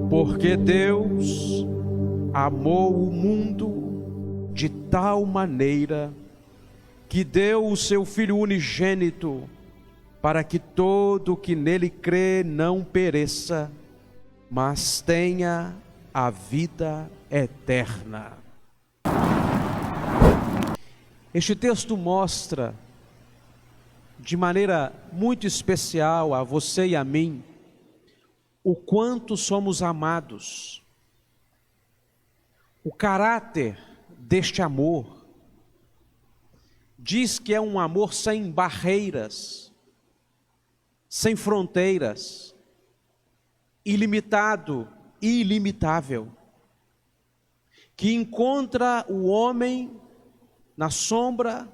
Porque Deus amou o mundo de tal maneira que deu o seu Filho unigênito, para que todo que nele crê não pereça, mas tenha a vida eterna. Este texto mostra de maneira muito especial a você e a mim o quanto somos amados, o caráter deste amor. Diz que é um amor sem barreiras, sem fronteiras, ilimitado e ilimitável, que encontra o homem na sombra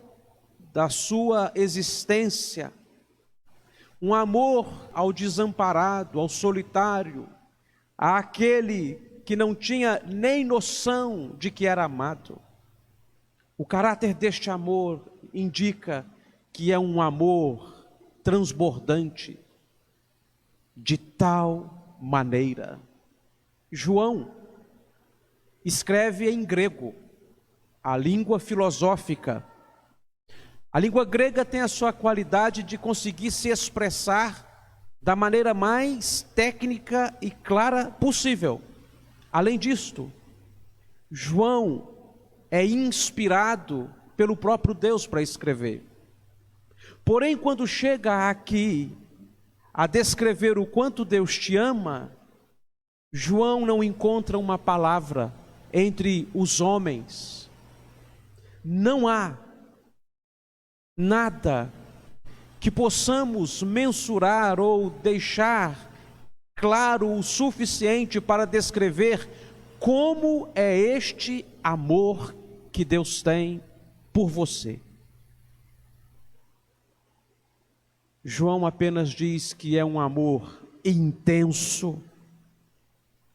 da sua existência, um amor ao desamparado, ao solitário, àquele que não tinha nem noção de que era amado. O caráter deste amor indica que é um amor transbordante, de tal maneira. João escreve em grego, a língua filosófica. A língua grega tem a sua qualidade de conseguir se expressar da maneira mais técnica e clara possível. Além disto, João é inspirado pelo próprio Deus para escrever. Porém, quando chega aqui a descrever o quanto Deus te ama, João não encontra uma palavra entre os homens. Não há nada que possamos mensurar ou deixar claro o suficiente para descrever como é este amor que Deus tem por você. João apenas diz que é um amor intenso,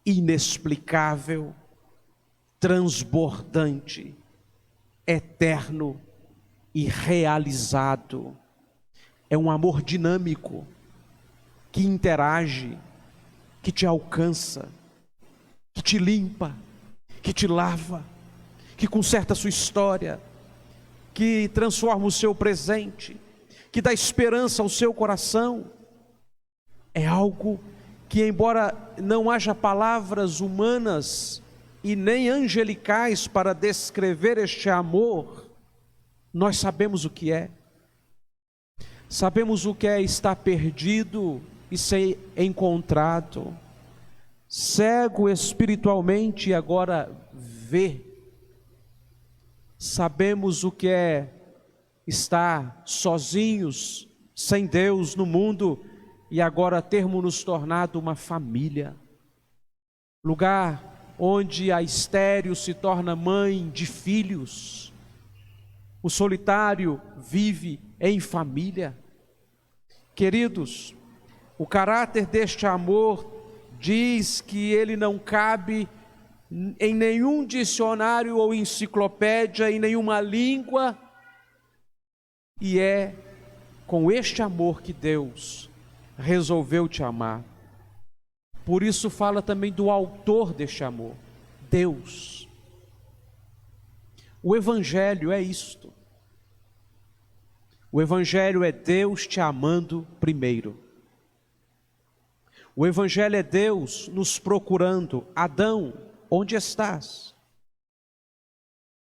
inexplicável, transbordante, eterno e realizado. É um amor dinâmico, que interage, que te alcança, que te limpa, que te lava, que conserta a sua história, que transforma o seu presente, que dá esperança ao seu coração. É algo que, embora não haja palavras humanas e nem angelicais para descrever este amor, nós sabemos o que é. Sabemos o que é estar perdido e ser encontrado, cego espiritualmente e agora vê. Sabemos o que é estar sozinhos, sem Deus no mundo e agora termos nos tornado uma família. Lugar onde a estéril se torna mãe de filhos. O solitário vive em família. Queridos, o caráter deste amor diz que ele não cabe em nenhum dicionário ou enciclopédia, em nenhuma língua, e é com este amor que Deus resolveu te amar. Por isso fala também do autor deste amor, Deus. O Evangelho é isto. O Evangelho é Deus te amando primeiro. O Evangelho é Deus nos procurando. Adão, onde estás?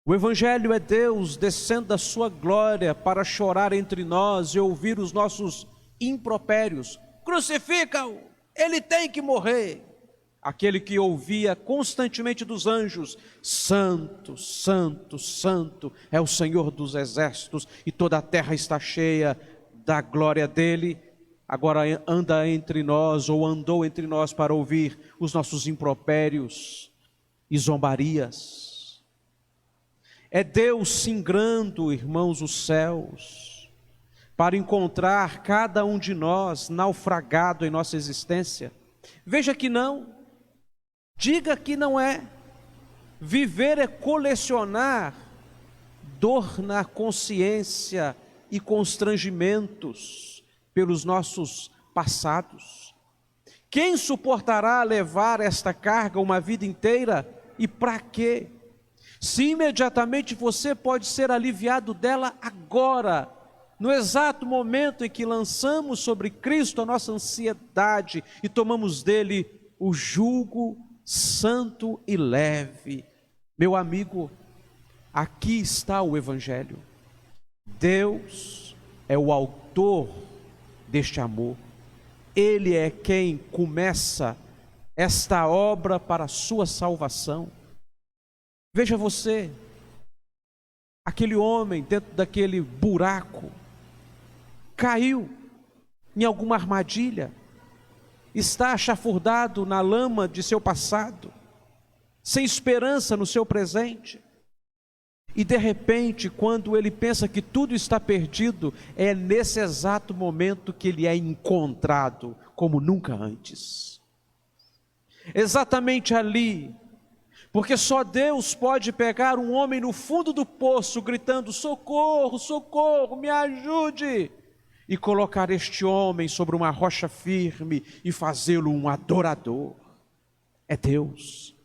O Evangelho é Deus descendo da sua glória para chorar entre nós e ouvir os nossos impropérios. Crucifica-o, ele tem que morrer. Aquele que ouvia constantemente dos anjos: Santo, Santo, Santo é o Senhor dos exércitos, e toda a terra está cheia da glória dele. Agora anda entre nós, ou andou entre nós, para ouvir os nossos impropérios e zombarias. É Deus singrando, irmãos, os céus, para encontrar cada um de nós naufragado em nossa existência. Veja que não, diga que não é. Viver é colecionar dor na consciência e constrangimentos pelos nossos passados. Quem suportará levar esta carga uma vida inteira? E para quê? Se imediatamente você pode ser aliviado dela agora, no exato momento em que lançamos sobre Cristo a nossa ansiedade e tomamos dele o jugo santo e leve. Meu amigo, aqui está o Evangelho. Deus é o autor deste amor. Ele é quem começa esta obra para a sua salvação. Veja você, aquele homem dentro daquele buraco, caiu em alguma armadilha, está chafurdado na lama de seu passado, sem esperança no seu presente. E de repente, quando ele pensa que tudo está perdido, é nesse exato momento que ele é encontrado como nunca antes. Exatamente ali, porque só Deus pode pegar um homem no fundo do poço, gritando: socorro, socorro, me ajude, e colocar este homem sobre uma rocha firme e fazê-lo um adorador. É Deus,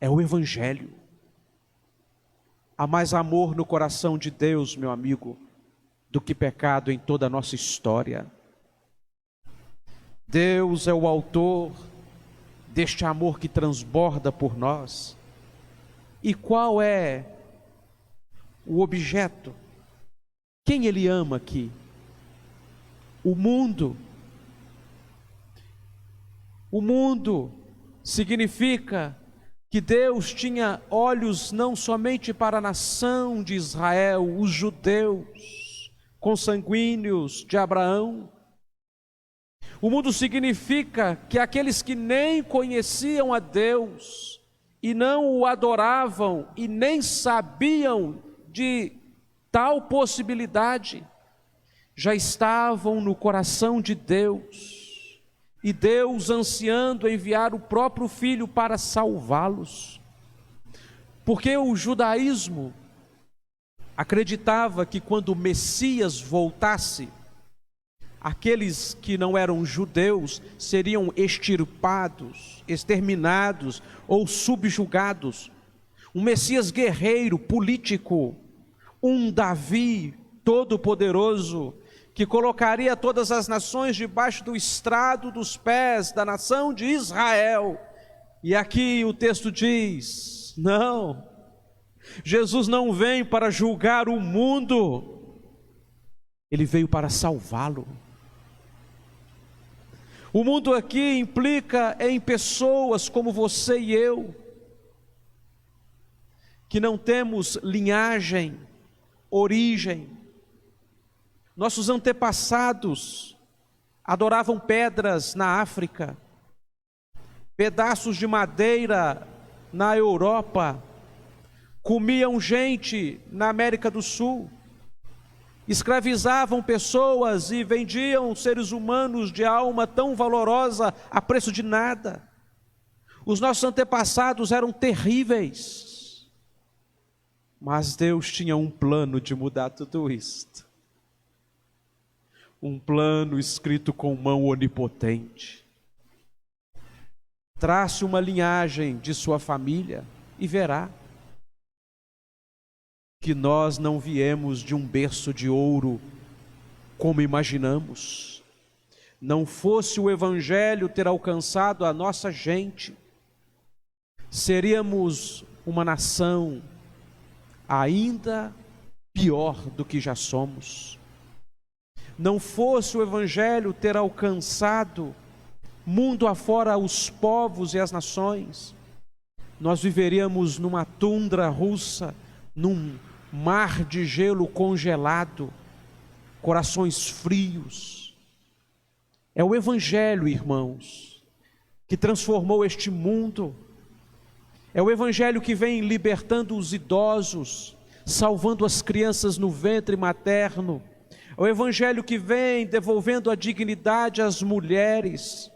é o Evangelho. Há mais amor no coração de Deus, meu amigo, do que pecado em toda a nossa história. Deus é o autor deste amor que transborda por nós. E qual é o objeto? Quem ele ama aqui? O mundo. O mundo significa que Deus tinha olhos não somente para a nação de Israel, os judeus, consanguíneos de Abraão. O mundo significa que aqueles que nem conheciam a Deus e não o adoravam e nem sabiam de tal possibilidade, já estavam no coração de Deus, e Deus ansiando enviar o próprio Filho para salvá-los. Porque o judaísmo acreditava que quando o Messias voltasse, aqueles que não eram judeus seriam extirpados, exterminados ou subjugados. Um Messias guerreiro, político, um Davi todo-poderoso, que colocaria todas as nações debaixo do estrado dos pés da nação de Israel. E aqui o texto diz: não, Jesus não vem para julgar o mundo, ele veio para salvá-lo. O mundo aqui implica em pessoas como você e eu, que não temos linhagem, origem. Nossos antepassados adoravam pedras na África, pedaços de madeira na Europa, comiam gente na América do Sul, escravizavam pessoas e vendiam seres humanos de alma tão valorosa a preço de nada. Os nossos antepassados eram terríveis, mas Deus tinha um plano de mudar tudo isto. Um plano escrito com mão onipotente. Trace uma linhagem de sua família e verá que nós não viemos de um berço de ouro como imaginamos. Não fosse o Evangelho ter alcançado a nossa gente, seríamos uma nação ainda pior do que já somos. Não fosse o Evangelho ter alcançado mundo afora os povos e as nações, nós viveríamos numa tundra russa, num mar de gelo congelado, corações frios. É o Evangelho, irmãos, que transformou este mundo. É o Evangelho que vem libertando os idosos, salvando as crianças no ventre materno. É o Evangelho que vem devolvendo a dignidade às mulheres.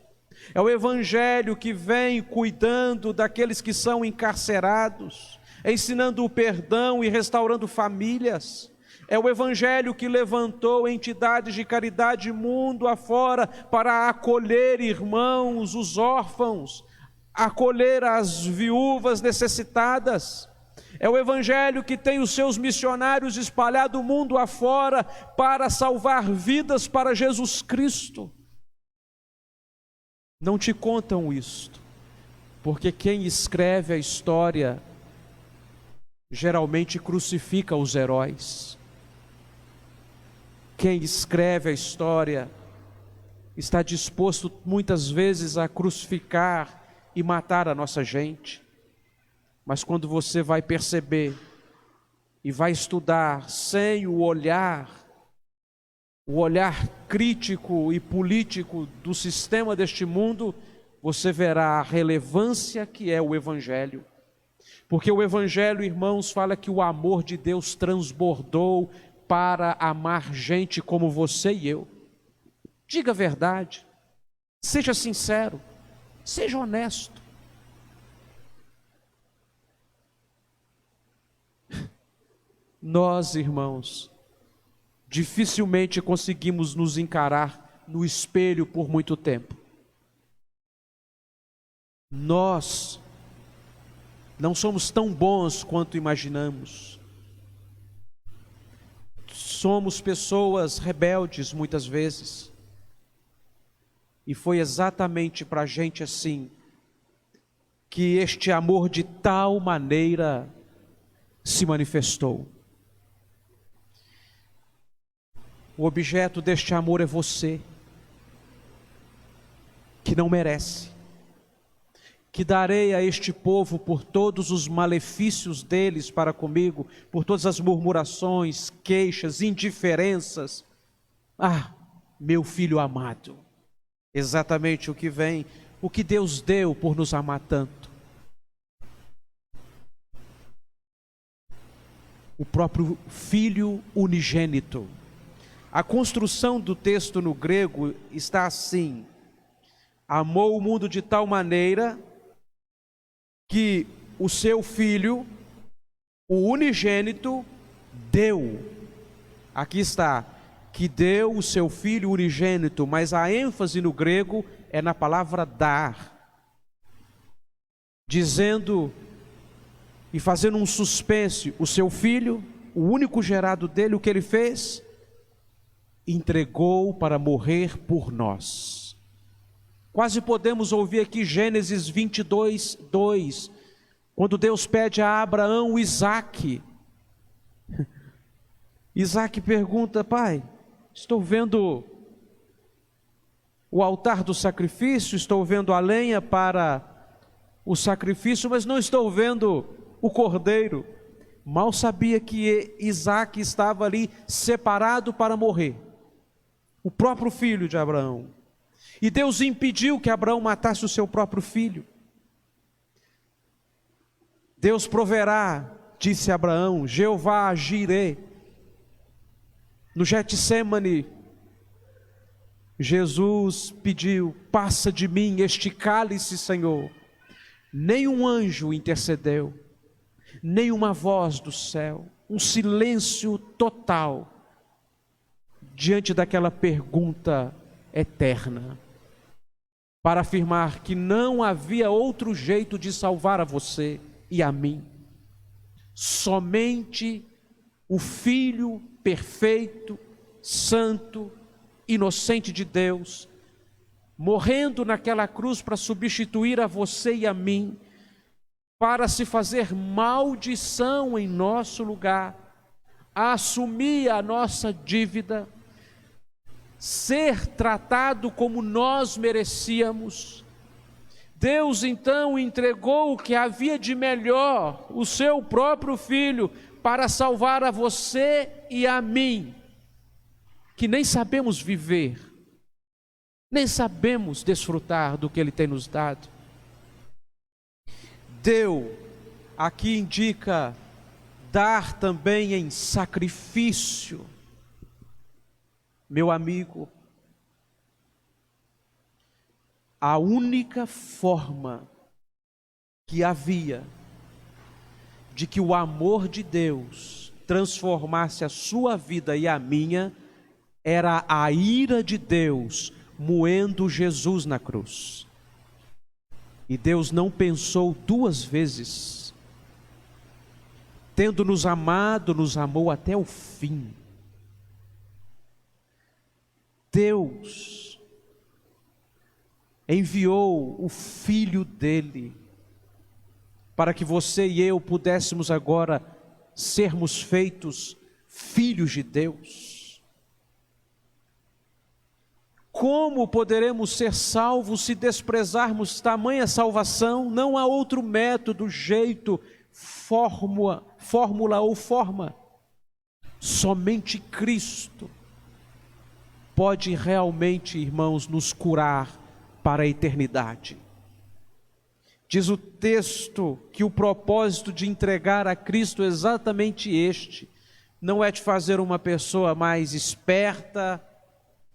É o Evangelho que vem cuidando daqueles que são encarcerados, ensinando o perdão e restaurando famílias. É o Evangelho que levantou entidades de caridade mundo afora para acolher irmãos, os órfãos, acolher as viúvas necessitadas. É o Evangelho que tem os seus missionários espalhados mundo afora para salvar vidas para Jesus Cristo. Não te contam isto, porque quem escreve a história geralmente crucifica os heróis. Quem escreve a história está disposto muitas vezes a crucificar e matar a nossa gente. Mas quando você vai perceber e vai estudar sem o olhar crítico e político do sistema deste mundo, você verá a relevância que é o Evangelho. Porque o Evangelho, irmãos, fala que o amor de Deus transbordou para amar gente como você e eu. Diga a verdade, seja sincero, seja honesto. Nós, irmãos, dificilmente conseguimos nos encarar no espelho por muito tempo. Nós não somos tão bons quanto imaginamos. Somos pessoas rebeldes muitas vezes. E foi exatamente para a gente assim que este amor de tal maneira se manifestou. O objeto deste amor é você, que não merece. Que darei a este povo por todos os malefícios deles para comigo, por todas as murmurações, queixas, indiferenças. Ah, meu filho amado, exatamente o que vem, o que Deus deu por nos amar tanto. O próprio Filho unigênito. A construção do texto no grego está assim: amou o mundo de tal maneira que o seu Filho, o unigênito, deu. Aqui está, que deu o seu Filho unigênito, mas a ênfase no grego é na palavra dar, dizendo e fazendo um suspense, o seu Filho, o único gerado dele, o que ele fez? Entregou para morrer por nós. Quase podemos ouvir aqui Gênesis 22, 2, quando Deus pede a Abraão o Isaque. Isaque pergunta: pai, estou vendo o altar do sacrifício, estou vendo a lenha para o sacrifício, mas não estou vendo o cordeiro. Mal sabia que Isaque estava ali separado para morrer, o próprio filho de Abraão. E Deus impediu que Abraão matasse o seu próprio filho. Deus proverá, disse Abraão, Jeová agirê. No Getsêmani, Jesus pediu: passa de mim este cálice, Senhor. Nenhum anjo intercedeu, nem uma voz do céu, um silêncio total diante daquela pergunta eterna, para afirmar que não havia outro jeito de salvar a você e a mim. Somente o Filho perfeito, santo, inocente de Deus, morrendo naquela cruz para substituir a você e a mim, para se fazer maldição em nosso lugar, assumir a nossa dívida, ser tratado como nós merecíamos. Deus então entregou o que havia de melhor, o seu próprio Filho, para salvar a você e a mim, que nem sabemos viver, nem sabemos desfrutar do que Ele tem nos dado. Deu, aqui indica dar também em sacrifício. Meu amigo, a única forma que havia de que o amor de Deus transformasse a sua vida e a minha, era a ira de Deus moendo Jesus na cruz. E Deus não pensou duas vezes. Tendo nos amado, nos amou até o fim. Deus enviou o Filho dele para que você e eu pudéssemos agora sermos feitos filhos de Deus. Como poderemos ser salvos se desprezarmos tamanha salvação? Não há outro método, jeito, fórmula ou forma. Somente Cristo pode realmente, irmãos, nos curar para a eternidade. Diz o texto que o propósito de entregar a Cristo é exatamente este: não é te fazer uma pessoa mais esperta,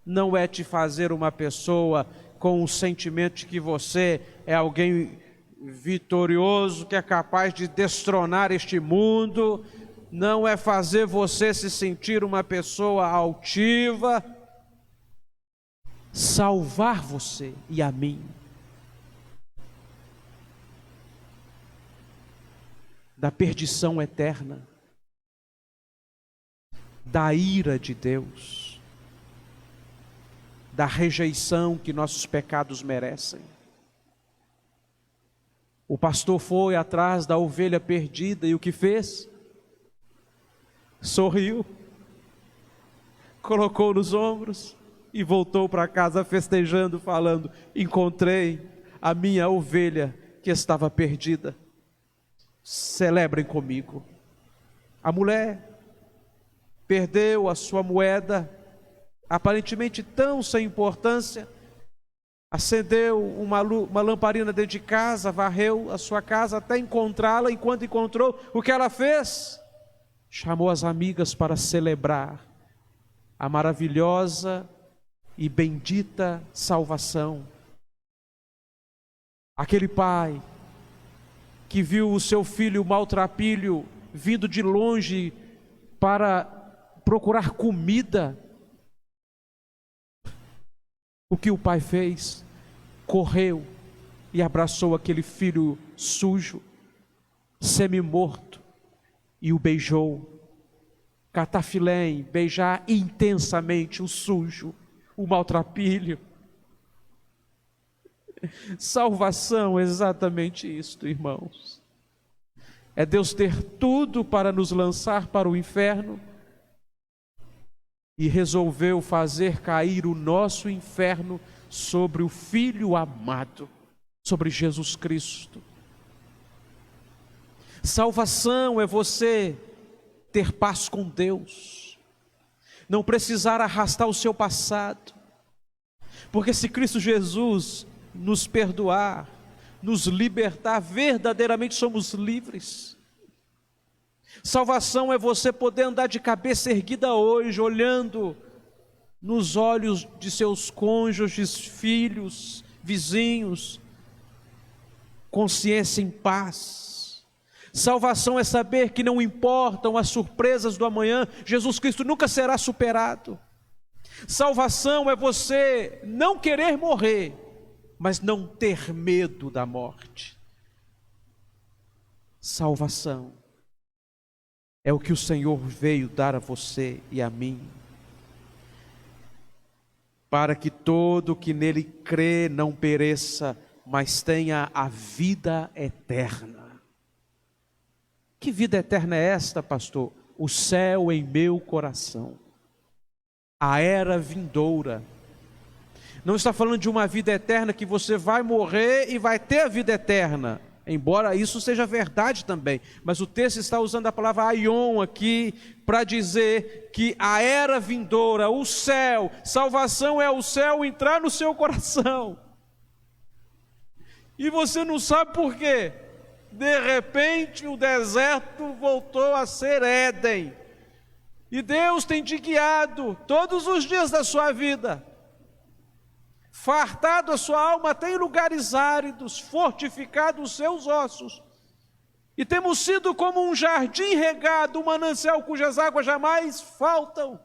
não é te fazer uma pessoa com o sentimento de que você é alguém vitorioso, que é capaz de destronar este mundo, não é fazer você se sentir uma pessoa altiva. Salvar você e a mim da perdição eterna, da ira de Deus, da rejeição que nossos pecados merecem. O pastor foi atrás da ovelha perdida e o que fez? Sorriu, colocou nos ombros e voltou para casa festejando, falando: encontrei a minha ovelha que estava perdida. Celebrem comigo. A mulher perdeu a sua moeda, aparentemente tão sem importância, acendeu uma lamparina dentro de casa, varreu a sua casa até encontrá-la. Enquanto encontrou, o que ela fez? Chamou as amigas para celebrar a maravilhosa e bendita salvação. Aquele pai que viu o seu filho maltrapilho vindo de longe para procurar comida, o que o pai fez? Correu e abraçou aquele filho sujo, semi-morto, e o beijou. Catafilém, beijar intensamente o sujo, o maltrapilho. Salvação é exatamente isto, irmãos. É Deus ter tudo para nos lançar para o inferno e resolveu fazer cair o nosso inferno sobre o Filho amado, sobre Jesus Cristo. Salvação é você ter paz com Deus, não precisar arrastar o seu passado, porque se Cristo Jesus nos perdoar, nos libertar, verdadeiramente somos livres. Salvação é você poder andar de cabeça erguida hoje, olhando nos olhos de seus cônjuges, filhos, vizinhos, consciência em paz. Salvação é saber que não importam as surpresas do amanhã, Jesus Cristo nunca será superado. Salvação é você não querer morrer, mas não ter medo da morte. Salvação é o que o Senhor veio dar a você e a mim, para que todo que nele crê não pereça, mas tenha a vida eterna. Que vida eterna é esta, pastor? O céu em meu coração, a era vindoura. Não está falando de uma vida eterna que você vai morrer e vai ter a vida eterna, embora isso seja verdade também, mas o texto está usando a palavra aion aqui para dizer que a era vindoura, o céu, salvação é o céu entrar no seu coração. E você não sabe por quê. De repente o deserto voltou a ser Éden, e Deus tem te guiado todos os dias da sua vida, fartado a sua alma até em lugares áridos, fortificado os seus ossos, E temos sido como um jardim regado, um manancial cujas águas jamais faltam.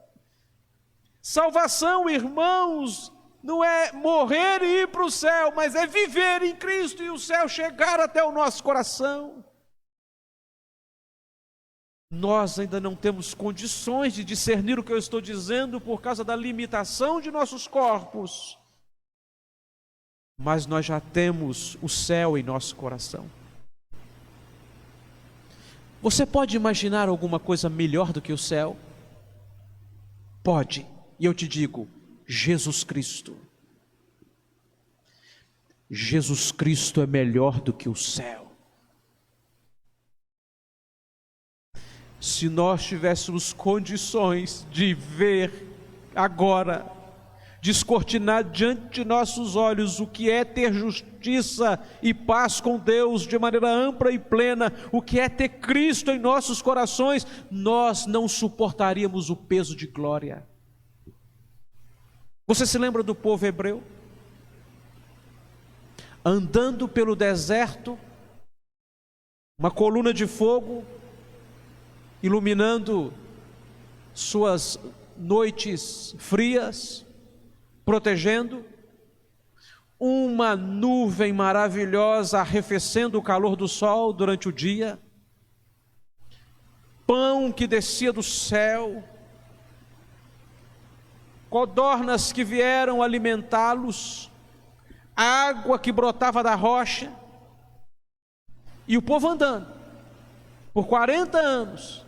Salvação, irmãos, não é morrer e ir para o céu, mas é viver em Cristo e o céu chegar até o nosso coração. Nós ainda não temos condições de discernir o que eu estou dizendo por causa da limitação de nossos corpos. Mas nós já temos o céu em nosso coração. Você pode imaginar alguma coisa melhor do que o céu? Pode, e eu te digo, Jesus Cristo. Jesus Cristo é melhor do que o céu. Se nós tivéssemos condições de ver agora, descortinar diante de nossos olhos o que é ter justiça e paz com Deus de maneira ampla e plena, o que é ter Cristo em nossos corações, nós não suportaríamos o peso de glória. Você se lembra do povo hebreu? Andando pelo deserto, uma coluna de fogo iluminando suas noites frias, protegendo, uma nuvem maravilhosa arrefecendo o calor do sol durante o dia, pão que descia do céu, codornas que vieram alimentá-los, água que brotava da rocha, e o povo andando por 40 anos,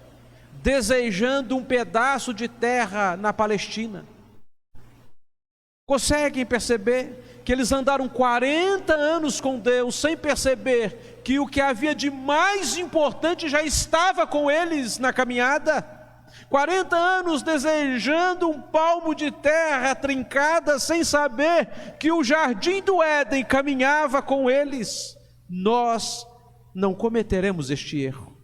desejando um pedaço de terra na Palestina. Conseguem perceber que eles andaram 40 anos com Deus sem perceber que o que havia de mais importante já estava com eles na caminhada? 40 anos desejando um palmo de terra trincada sem saber que o jardim do Éden caminhava com eles. Nós não cometeremos este erro.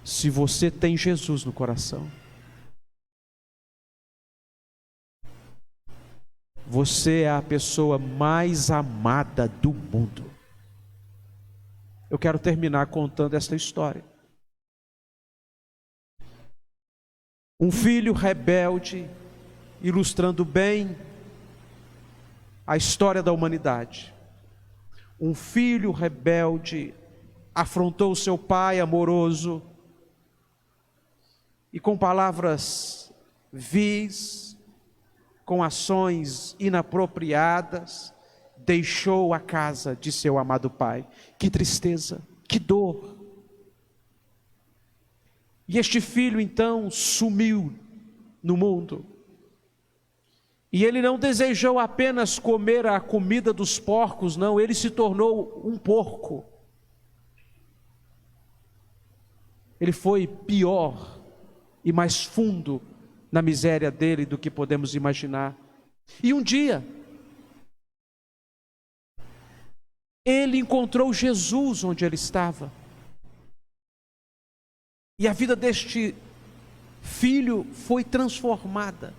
Se você tem Jesus no coração, você é a pessoa mais amada do mundo. Eu quero terminar contando esta história. Um filho rebelde, ilustrando bem a história da humanidade. Um filho rebelde afrontou seu pai amoroso e com palavras vis, com ações inapropriadas, deixou a casa de seu amado pai. Que tristeza, que dor. E este filho então sumiu no mundo. E ele não desejou apenas comer a comida dos porcos, não, ele se tornou um porco. Ele foi pior e mais fundo na miséria dele do que podemos imaginar. E um dia, ele encontrou Jesus onde ele estava. E a vida deste filho foi transformada.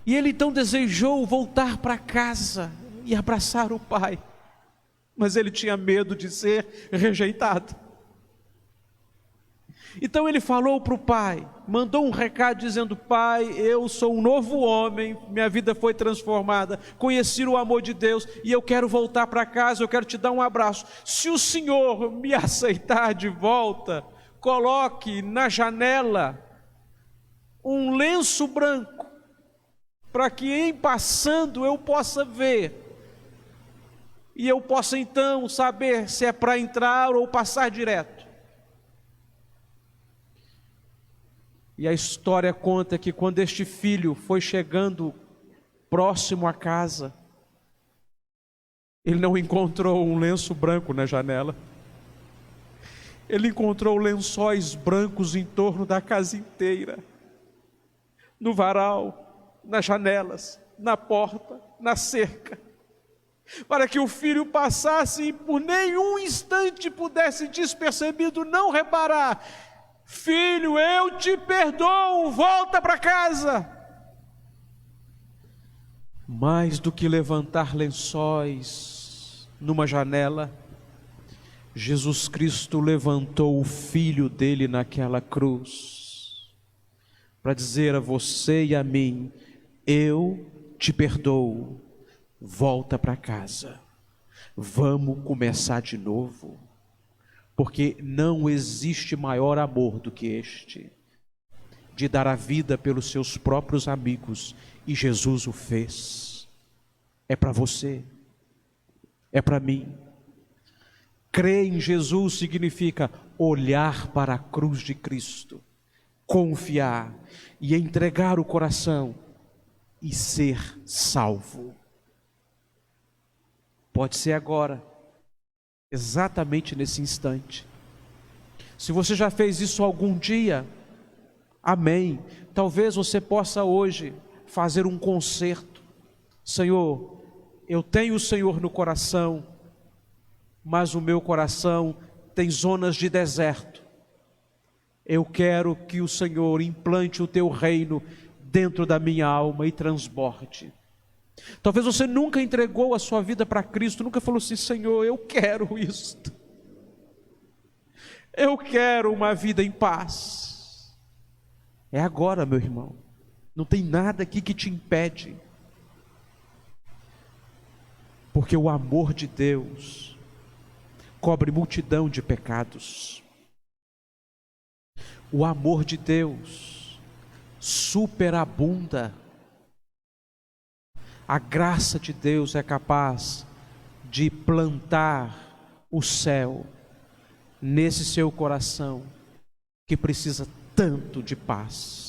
E ele então desejou voltar para casa e abraçar o pai. Mas ele tinha medo de ser rejeitado. Então ele falou para o pai, mandou um recado dizendo: pai, eu sou um novo homem, minha vida foi transformada, conheci o amor de Deus e eu quero voltar para casa, eu quero te dar um abraço. Se o senhor me aceitar de volta, coloque na janela um lenço branco, para que em passando eu possa ver, e eu possa então saber se é para entrar ou passar direto. E a história conta que quando este filho foi chegando próximo à casa, ele não encontrou um lenço branco na janela. Ele encontrou lençóis brancos em torno da casa inteira. No varal, nas janelas, na porta, na cerca. Para que o filho passasse e por nenhum instante pudesse despercebido não reparar: filho, eu te perdoo, volta para casa. Mais do que levantar lençóis, numa janela, Jesus Cristo levantou o Filho dele naquela cruz, para dizer a você e a mim: eu te perdoo, volta para casa, vamos começar de novo, porque não existe maior amor do que este, de dar a vida pelos seus próprios amigos, e Jesus o fez. É para você, é para mim. Crer em Jesus significa olhar para a cruz de Cristo, confiar e entregar o coração e ser salvo. Pode ser agora, exatamente nesse instante. Se você já fez isso algum dia, amém. Talvez você possa hoje fazer um concerto. Senhor, eu tenho o Senhor no coração, mas o meu coração tem zonas de deserto. Eu quero que o Senhor implante o teu reino dentro da minha alma e transborde. Talvez você nunca entregou a sua vida para Cristo, nunca falou assim: Senhor, eu quero isto. Eu quero uma vida em paz. É agora, meu irmão. Não tem nada aqui que te impede. Porque o amor de Deus cobre multidão de pecados. O amor de Deus superabunda. A graça de Deus é capaz de plantar o céu nesse seu coração que precisa tanto de paz.